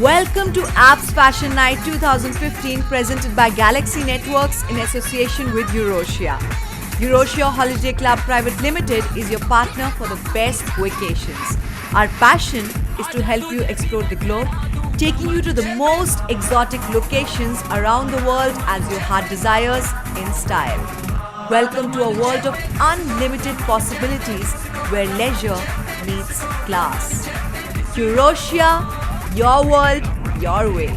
Welcome to Apps Fashion Night 2015 presented by Galaxy Networks in association with Eurosia. Eurosia Holiday Club Private Limited is your partner for the best vacations. Our passion is to help you explore the globe, taking you to the most exotic locations around the world as your heart desires in style. Welcome to a world of unlimited possibilities where leisure meets class. Eurosia, your world, your way.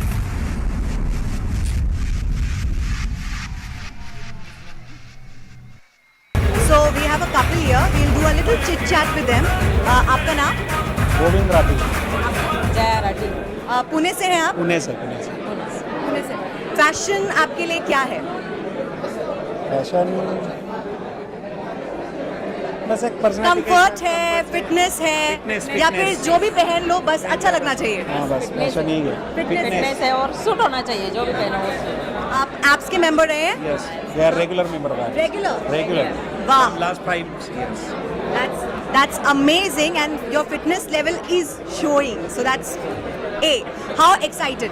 So we have a couple here. We'll do a little chit chat with them. आपका नाम? गोविंद राठी। जया राठी। पुणे से हैं आप? पुणे से। पुणे से। Fashion आपके लिए क्या है? फैशन बस एक पर्सनैलिटी। कंफर्ट है, फिटनेस है, या फिर जो भी पहन लो बस अच्छा लगना चाहिए। हाँ बस फैशन ही है। फिटनेस है और सूट होना चाहिए जो भी पहनो उसमें। आप एप्स के मेंबर रहे हैं? Yes, they are regular member of Regular. Wow. Last 5 years. That's amazing and your fitness level is showing. So that's A. How excited?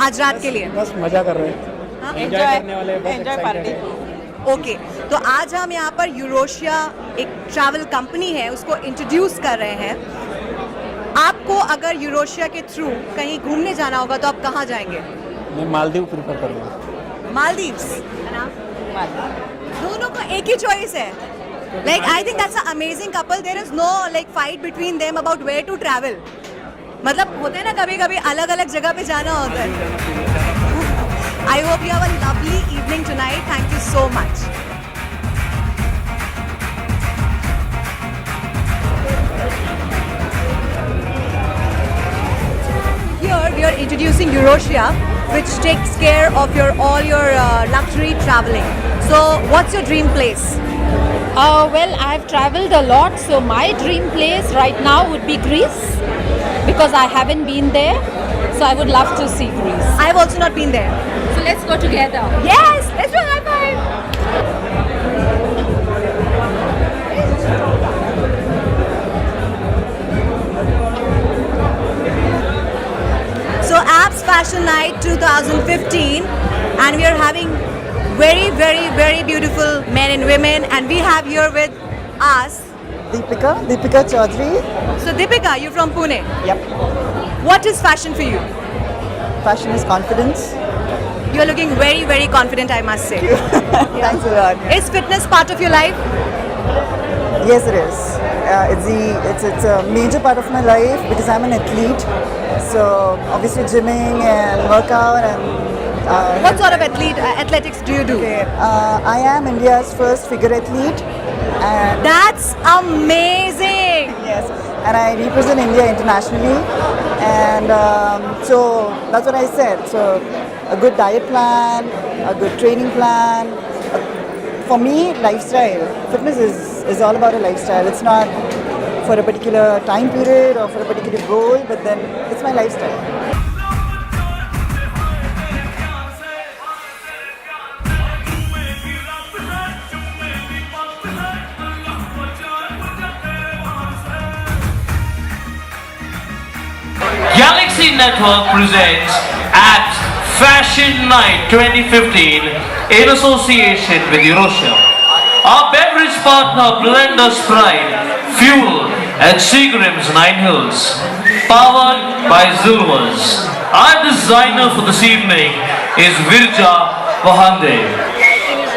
आज रात के लिए? बस मजा कर रहे हैं। एंजॉय करने वाले हैं। Enjoy party. ओके, तो आज हम यहाँ पर यूरोशिया एक ट्रैवल कंपनी है उसको इंट्रोड्यूस कर रहे हैं। आपको अगर यूरोशिया के थ्रू कहीं घूमने जाना होगा तो आप कहाँ जाएंगे? मैं मालदीव प्रेफर करूँगा। मालदीव्स? दोनों का एक ही चॉइस है। Like I think that's an amazing couple. There is no like fight between them about where to travel. मतलब होते हैं ना कभी-कभी अलग-अलग जगह पे जाना होता है। I hope you have a lovely evening tonight. Thank you so much. Here we are introducing Eurosia, which takes care of all your luxury traveling. So, what's your dream place? Well, I've traveled a lot, so my dream place right now would be Greece because I haven't been there. So I would love to see Greece. I've also not been there. So let's go together. Yes, let's do a high five. So Apps Fashion Night 2015, and we are having very, very, very beautiful men and women, and we have here with us Deepika Chaudhary. So Deepika, you're from Pune. Yep. What is fashion for you? Fashion is confidence. You're looking very, very confident, I must say. Thanks a lot. Is fitness part of your life? Yes, it is. It's a major part of my life because I'm an athlete. So obviously gymming and workout and. What sort of athletics do you do? Okay, I am India's first figure athlete. And That's amazing! yes, and I represent India internationally. And so that's what I said. So a good diet plan, a good training plan. For me, lifestyle. Fitness is all about a lifestyle. It's not for a particular time period or for a particular goal, but then it's my lifestyle. Galaxy Network presents Apps Fashion Night 2015 in association with Eurosia. Our beverage partner Blenders Pride, Fuel and Seagram's Nine Hills. Powered by Zulwas. Our designer for this evening is Virja Vahande.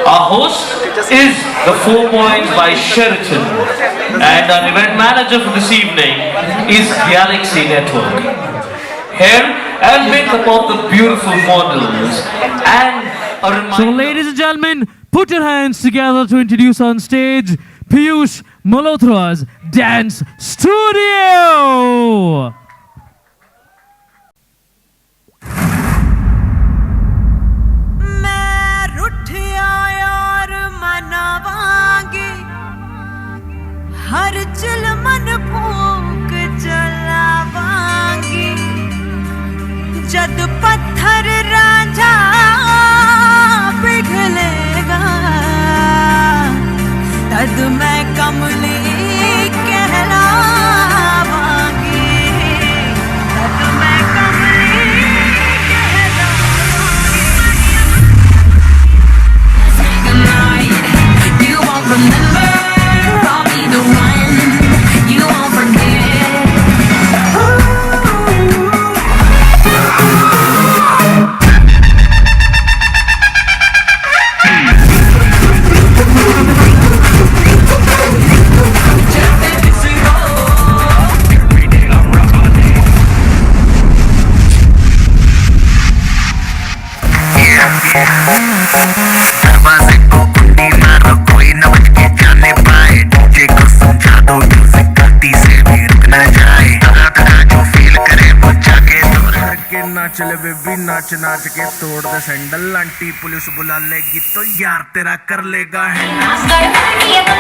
Our host is the 4 Points by Sheraton. And our event manager for this evening is Galaxy Network. Here, I'll make up of the beautiful models and a reminder. So ladies and gentlemen, put your hands together to introduce on stage Piyush Malhotra's Dance Studio! हर चल मन फूक जलावांगी जद पत्थर रांझा पिघलेगा तद मैं कमली कहलावांगी तद मैं कमली के नाच ले बेबी नाच नाच के तोड़ दे सैंडल आंटी पुलिस बुला लेगी तो यार तेरा कर लेगा handle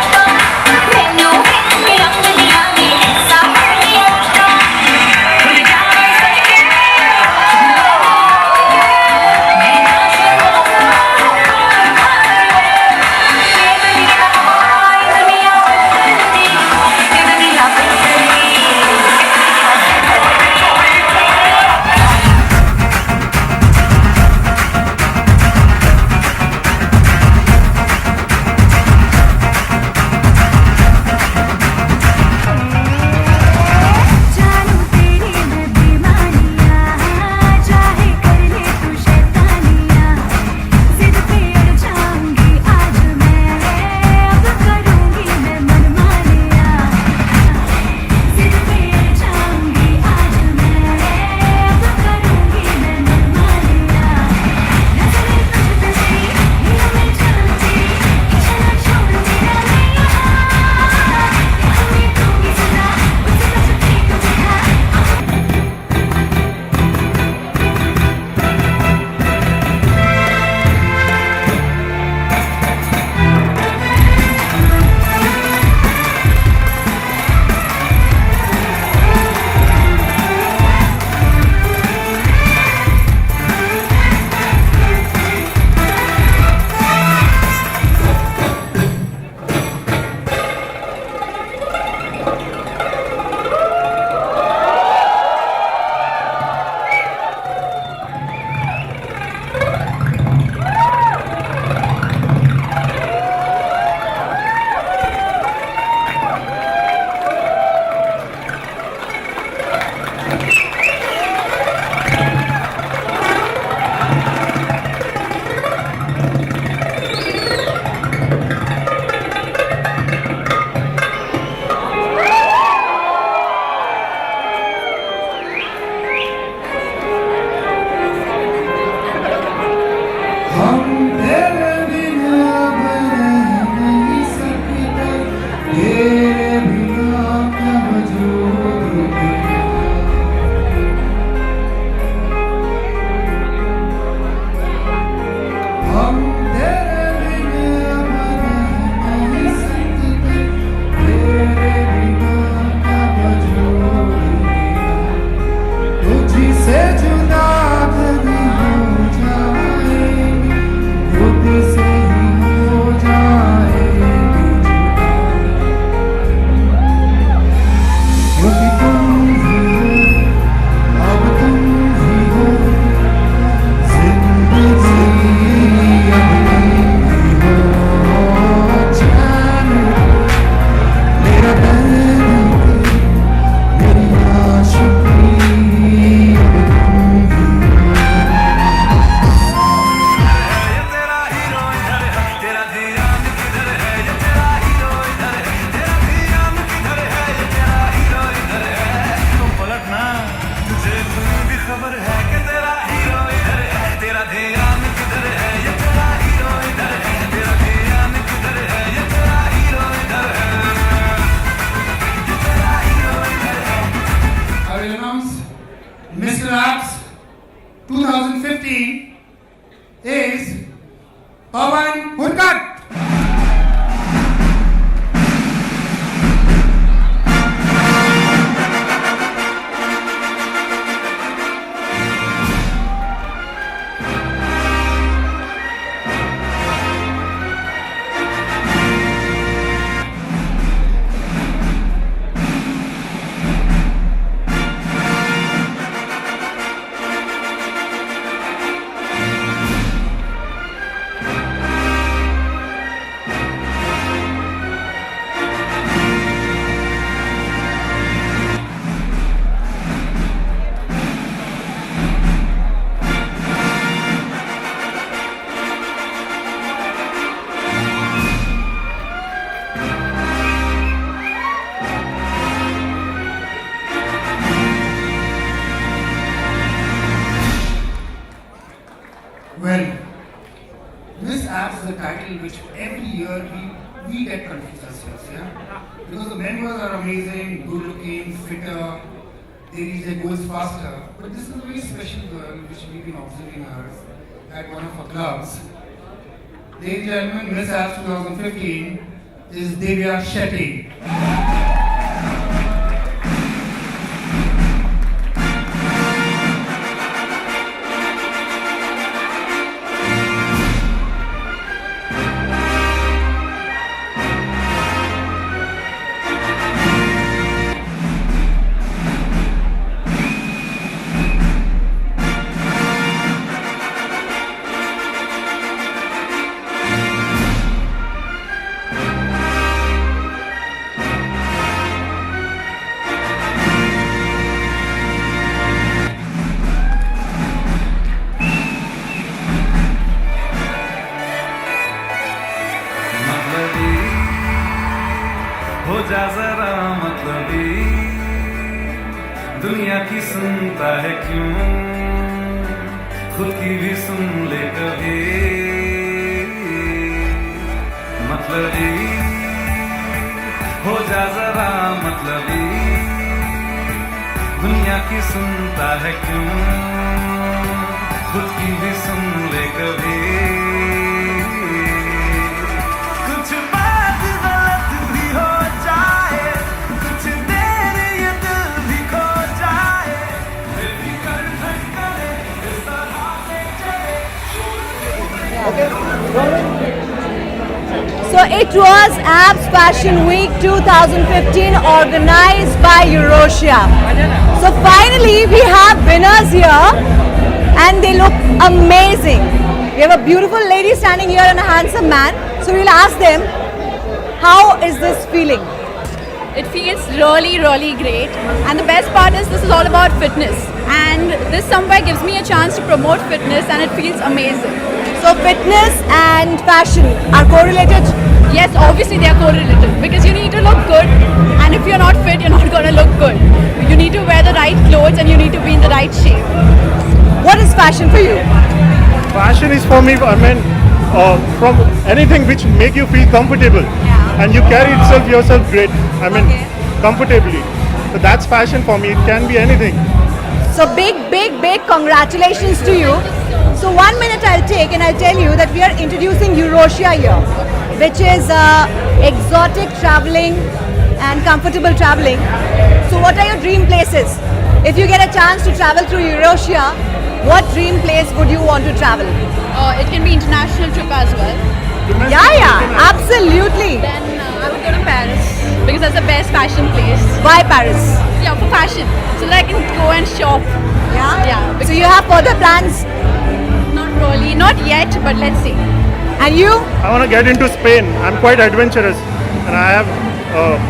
Mr. Apps 2015 is Pawan Hurkat. Well, Miss Apps is a title which every year we get confused ourselves, yeah? Because the members are amazing, good looking, fitter, they reach their goals faster. But this is a very special girl which we've been observing her at one of our clubs. Ladies and gentlemen, Miss Abs 2015 is Divya Shetty. हो जा जरा मतलबी दुनिया की सुनता है क्यों खुद की भी सुन ले कभी मतलबी हो जा जरा मतलबी दुनिया की सुनता है क्यों खुद की भी सुन ले कभी कुछ बात गलत भी हो जाए कुछ देर ये दिल भी खो जाए फिर भी कर धड़कने इस तरह से चले So it was Abs Fashion Week 2015 organized by Eurosia. So finally we have winners here and they look amazing. We have a beautiful lady standing here and a handsome man. So we'll ask them, how is this feeling? It feels really, really great. And the best part is this is all about fitness. And this somewhere gives me a chance to promote fitness and it feels amazing. So fitness and fashion are correlated. Yes, obviously they are correlated because you need to look good. And if you're not fit, you're not going to look good. You need to wear the right clothes and you need to be in the right shape. What is fashion for you? Fashion is for me, I mean, from anything which make you feel comfortable. And you carry yourself great, I mean, comfortably. So that's fashion for me, it can be anything. So big congratulations to you. So 1 minute I'll take and I'll tell you that we are introducing Eurosia here, which is exotic traveling and comfortable traveling. So what are your dream places? If you get a chance to travel through Eurosia, what dream place would you want to travel? It can be international trip as well. Yeah, absolutely. Then I would go to Paris because that's the best fashion place. Why Paris? Yeah, for fashion. So that I can go and shop. Yeah? So you have further plans? Not really, not yet, but let's see. And you? I want to get into Spain, I'm quite adventurous. And I have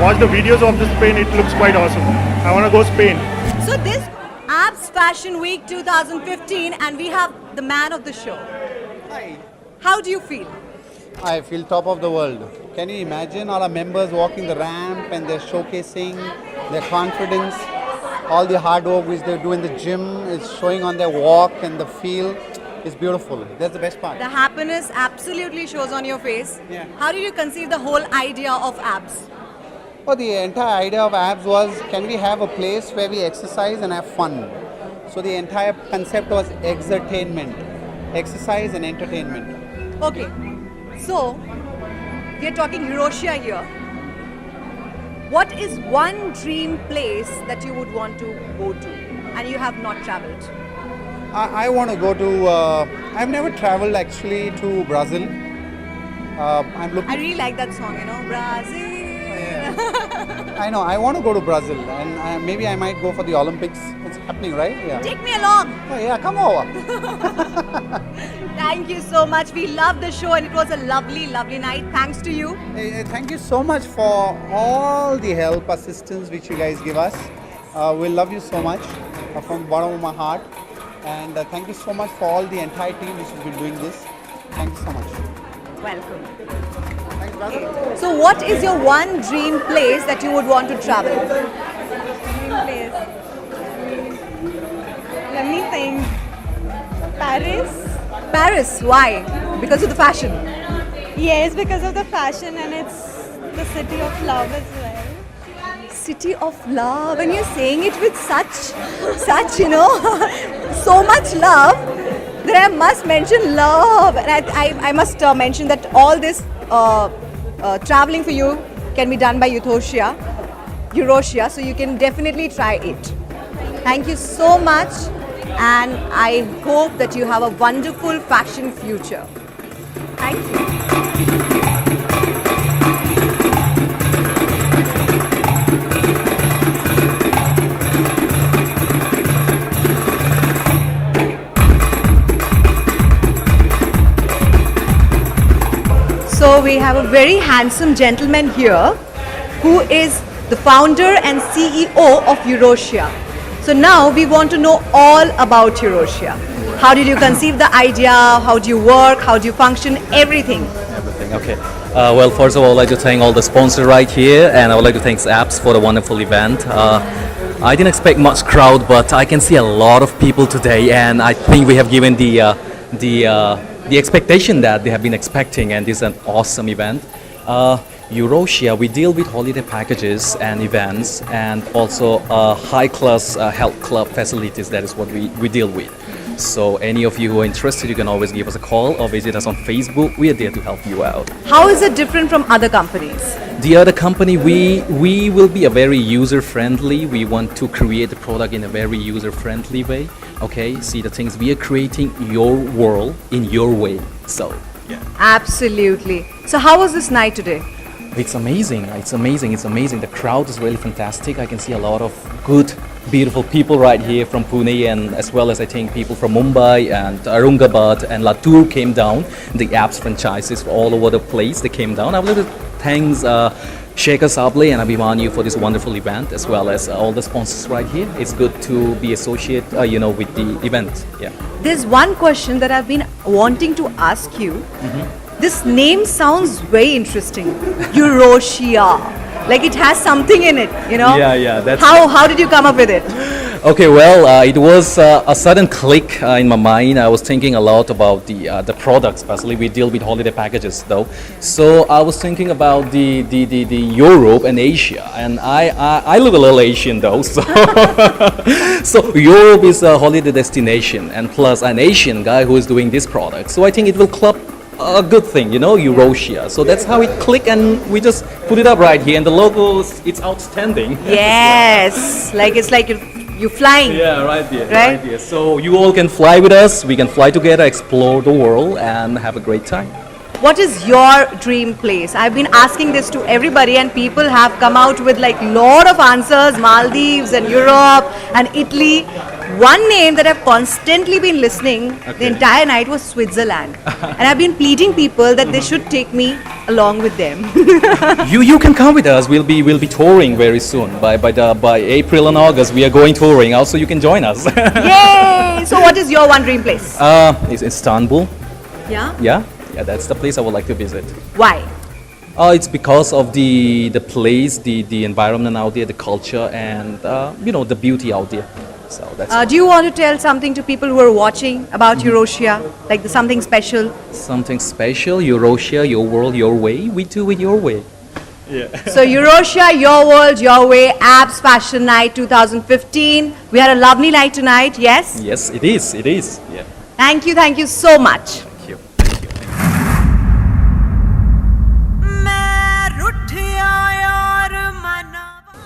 watched the videos of the Spain, it looks quite awesome. I want to go Spain. So this Abs Fashion Week 2015 and we have the man of the show. Hi. How do you feel? I feel top of the world. Can you imagine all our members walking the ramp and they're showcasing their confidence, all the hard work which they do in the gym is showing on their walk and the feel. It's beautiful. That's the best part. The happiness absolutely shows on your face. Yeah. How did you conceive the whole idea of abs? Well, the entire idea of abs was, can we have a place where we exercise and have fun? So the entire concept was exertainment, exercise and entertainment. Okay, so we are talking Eurosia here. What is one dream place that you would want to go to and you have not traveled? I want to go to, I've never traveled actually to Brazil. I'm looking. I really like that song, Brazil. I know, I want to go to Brazil and maybe I might go for the Olympics. It's happening, right? Yeah. Take me along. Oh, yeah, come over. Thank you so much. We loved the show and it was a lovely, lovely night. Thanks to you. Thank you so much for all the help, assistance which you guys give us. We love you so much from the bottom of my heart. And thank you so much for all the entire team which has been doing this. Thank you so much. Welcome. Thanks, brother. So what is your one dream place that you would want to travel? Dream place. Let me think. Paris? Paris, why? Because of the fashion? Yes, because of the fashion and it's the city of love as well. city of love, and you're saying it with such, you know, so much love that I must mention love. And I must mention that all this traveling for you can be done by Eurosia, so you can definitely try it. Thank you so much, and I hope that you have a wonderful fashion future. Thank you. So we have a very handsome gentleman here who is the founder and CEO of Eurosia. So now we want to know all about Eurosia. How did you conceive the idea? How do you work? How do you function? Everything. Everything, okay. Well, first of all, I'd like to thank all the sponsors right here, and I would like to thank Apps for the wonderful event. I didn't expect much crowd, but I can see a lot of people today, and I think we have given the expectation that they have been expecting, and this is an awesome event. Eurosia, we deal with holiday packages and events, and also high-class health club facilities. That is what we deal with. So any of you who are interested, you can always give us a call or visit us on Facebook. We are there to help you out. How is it different from other companies? The other company, we will be a very user-friendly. We want to create the product in a very user-friendly way. Okay, see the things we are creating your world in your way. So, yeah. Absolutely. So how was this night today? It's amazing. It's amazing. It's amazing. The crowd is really fantastic. I can see a lot of good, beautiful people right here from Pune, and as well as I think people from Mumbai and Aurangabad and Latur came down. The apps franchises all over the place, they came down. I would like to thank Shekhar Sable and Abhimanyu for this wonderful event, as well as all the sponsors right here. It's good to be associated, with the event. Yeah. There's one question that I've been wanting to ask you. This name sounds very interesting. Eurosia. Like it has something in it, you know? Yeah. That's How did you come up with it? Okay, well, it was a sudden click in my mind. I was thinking a lot about the products, especially we deal with holiday packages though. So I was thinking about the Europe and Asia, and I look a little Asian though. So so Europe is a holiday destination, and plus an Asian guy who is doing this product. So I think it will club a good thing, Eurosia. So that's how it clicked, and we just put it up right here, and the logo, it's outstanding. Yes, like it's like you're flying. Yeah, right here. So you all can fly with us, we can fly together, explore the world, and have a great time. What is your dream place? I've been asking this to everybody, and people have come out with like lot of answers. Maldives and Europe and Italy. One name that I've constantly been listening the entire night was Switzerland. And I've been pleading people that they should take me along with them. You can come with us. We'll be touring very soon. By April and August we are going touring. Also you can join us. Yay! So what is your one dream place? It's Istanbul. Yeah? Yeah, that's the place I would like to visit. Why? It's because of the place, the environment out there, the culture, and the beauty out there. So that's. Do you want to tell something to people who are watching about Eurosia, like something special? Something special, Eurosia, your world, your way. We do it your way. Yeah. So Eurosia, your world, your way. Apps Fashion Night 2015. We had a lovely night tonight. Yes. Yes, it is. It is. Yeah. Thank you so much. Thank you.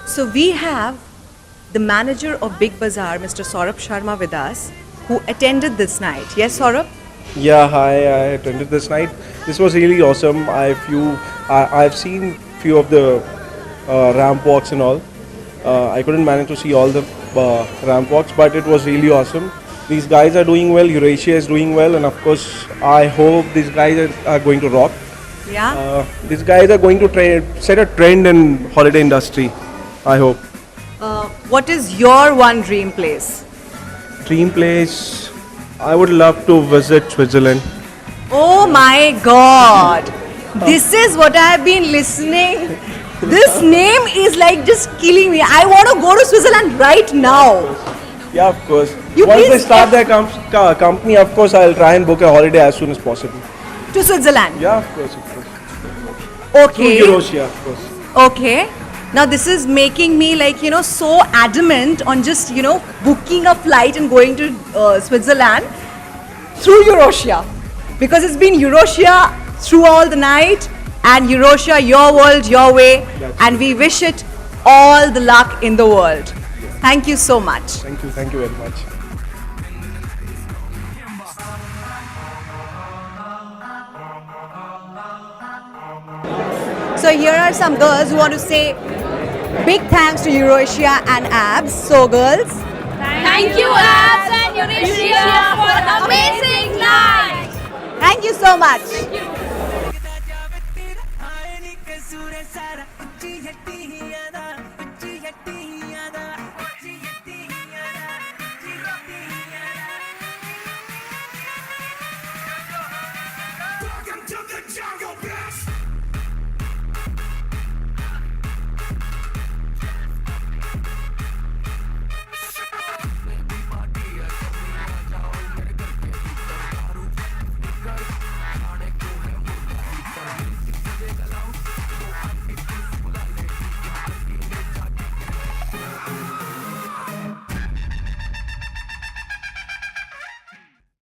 So we have the manager of Big Bazaar, Mr. Saurabh Sharma, with us, who attended this night. Yes, Saurabh? Yeah, hi. I attended this night. This was really awesome. I've seen few of the ramp walks and all. I couldn't manage to see all the ramp walks, but it was really awesome. These guys are doing well. Eurasia is doing well, and of course, I hope these guys are going to rock. Yeah. These guys are going to set a trend in holiday industry. I hope. What is your one dream place? Dream place, I would love to visit Switzerland. Oh my God! This is what I have been listening. This name is like just killing me. I want to go to Switzerland right now. Yeah, of course. You Once please they start their company, of course, I'll try and book a holiday as soon as possible. To Switzerland? Yeah, of course. Okay. To Eurosia, of course. Okay. Now this is making me like, you know, so adamant on just, you know, booking a flight and going to Switzerland through Eurasia. Because it's been Eurasia through all the night, and Eurasia, your world, your way, and we wish it all the luck in the world. Thank you so much. Thank you very much. So here are some girls who want to say big thanks to Eurasia and ABS. So girls, Thank you, Abs and Eurasia, for an amazing night. thank you so much.